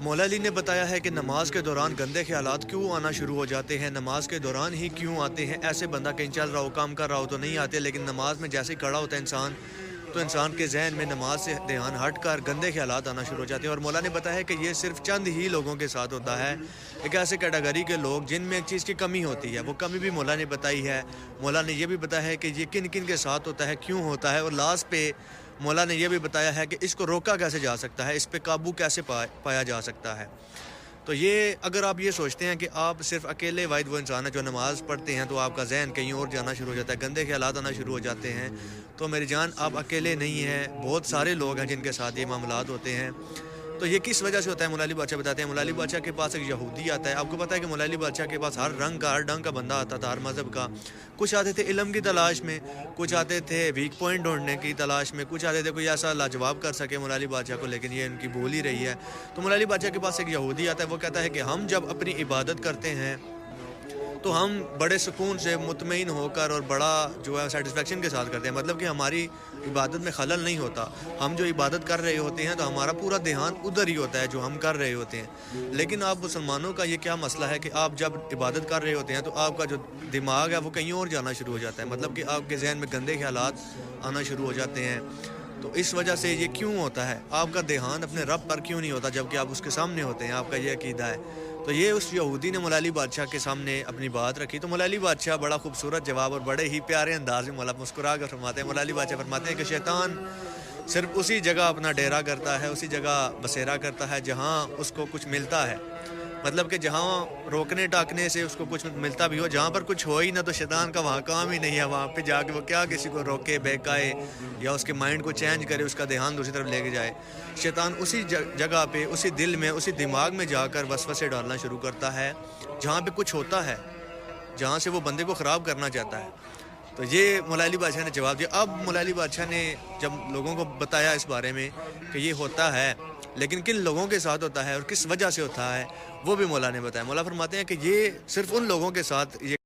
مولا علی نے بتایا ہے کہ نماز کے دوران گندے خیالات کیوں آنا شروع ہو جاتے ہیں، نماز کے دوران ہی کیوں آتے ہیں۔ ایسے بندہ کہیں چل رہا ہو، کام کر رہا ہو تو نہیں آتے، لیکن نماز میں جیسے ہی کھڑا ہوتا ہے انسان تو انسان کے ذہن میں نماز سے دھیان ہٹ کر گندے خیالات آنا شروع ہو جاتے ہیں۔ اور مولا نے بتایا ہے کہ یہ صرف چند ہی لوگوں کے ساتھ ہوتا ہے، ایک ایسے کیٹیگری کے لوگ جن میں ایک چیز کی کمی ہوتی ہے، وہ کمی بھی مولا نے بتائی ہے۔ مولا نے یہ بھی بتایا ہے کہ یہ کن کن کے ساتھ ہوتا ہے، کیوں ہوتا ہے، اور لاسٹ پہ مولا نے یہ بھی بتایا ہے کہ اس کو روکا کیسے جا سکتا ہے، اس پہ قابو کیسے پایا جا سکتا ہے۔ تو یہ اگر آپ یہ سوچتے ہیں کہ آپ صرف اکیلے واحد وہ انسان ہیں جو نماز پڑھتے ہیں تو آپ کا ذہن کہیں اور جانا شروع ہو جاتا ہے، گندے خیالات آنا شروع ہو جاتے ہیں، تو میری جان آپ اکیلے نہیں ہیں، بہت سارے لوگ ہیں جن کے ساتھ یہ معاملات ہوتے ہیں۔ تو یہ کس وجہ سے ہوتا ہے، مولا علی بادشاہ بتاتے ہیں۔ مولا علی بادشاہ کے پاس ایک یہودی آتا ہے، آپ کو پتہ ہے کہ مولا علی بادشاہ کے پاس ہر رنگ کا، ہر ڈھنگ کا بندہ آتا تھا، ہر مذہب کا۔ کچھ آتے تھے علم کی تلاش میں، کچھ آتے تھے ویک پوائنٹ ڈھونڈنے کی تلاش میں، کچھ آتے تھے کوئی ایسا لاجواب کر سکے مولا علی بادشاہ کو، لیکن یہ ان کی بول ہی رہی ہے۔ تو مولا علی بادشاہ کے پاس ایک یہودی آتا ہے، وہ کہتا ہے کہ ہم جب اپنی عبادت کرتے ہیں تو ہم بڑے سکون سے مطمئن ہو کر اور بڑا جو ہے سیٹسفیکشن کے ساتھ کرتے ہیں، مطلب کہ ہماری عبادت میں خلل نہیں ہوتا، ہم جو عبادت کر رہے ہوتے ہیں تو ہمارا پورا دھیان ادھر ہی ہوتا ہے جو ہم کر رہے ہوتے ہیں۔ لیکن آپ مسلمانوں کا یہ کیا مسئلہ ہے کہ آپ جب عبادت کر رہے ہوتے ہیں تو آپ کا جو دماغ ہے وہ کہیں اور جانا شروع ہو جاتا ہے، مطلب کہ آپ کے ذہن میں گندے خیالات آنا شروع ہو جاتے ہیں۔ تو اس وجہ سے یہ کیوں ہوتا ہے، آپ کا دھیان اپنے رب پر کیوں نہیں ہوتا جبکہ آپ اس کے سامنے ہوتے ہیں، آپ کا یہ عقیدہ ہے۔ تو یہ اس یہودی نے مولا علی بادشاہ کے سامنے اپنی بات رکھی، تو مولا علی بادشاہ بڑا خوبصورت جواب اور بڑے ہی پیارے انداز میں مولا مسکرا کر فرماتے ہیں۔ مولا علی بادشاہ فرماتے ہیں کہ شیطان صرف اسی جگہ اپنا ڈیرا کرتا ہے، اسی جگہ بسیرا کرتا ہے جہاں اس کو کچھ ملتا ہے، مطلب کہ جہاں روکنے ٹاکنے سے اس کو کچھ ملتا بھی ہو، جہاں پر کچھ ہو ہی نہ تو شیطان کا وہاں کام ہی نہیں ہے، وہاں پہ جا کے وہ کیا کسی کو روکے بہکائے یا اس کے مائنڈ کو چینج کرے، اس کا دھیان دوسری طرف لے کے جائے۔ شیطان اسی جگہ پہ، اسی دل میں، اسی دماغ میں جا کر وسوسے ڈالنا شروع کرتا ہے جہاں پہ کچھ ہوتا ہے، جہاں سے وہ بندے کو خراب کرنا چاہتا ہے۔ تو یہ مولا علی بادشاہ نے جواب دیا۔ اب مولا علی بادشاہ نے جب لوگوں کو بتایا اس بارے میں کہ یہ ہوتا ہے، لیکن کن لوگوں کے ساتھ ہوتا ہے اور کس وجہ سے ہوتا ہے، وہ بھی مولا نے بتایا۔ مولا فرماتے ہیں کہ یہ صرف ان لوگوں کے ساتھ یہ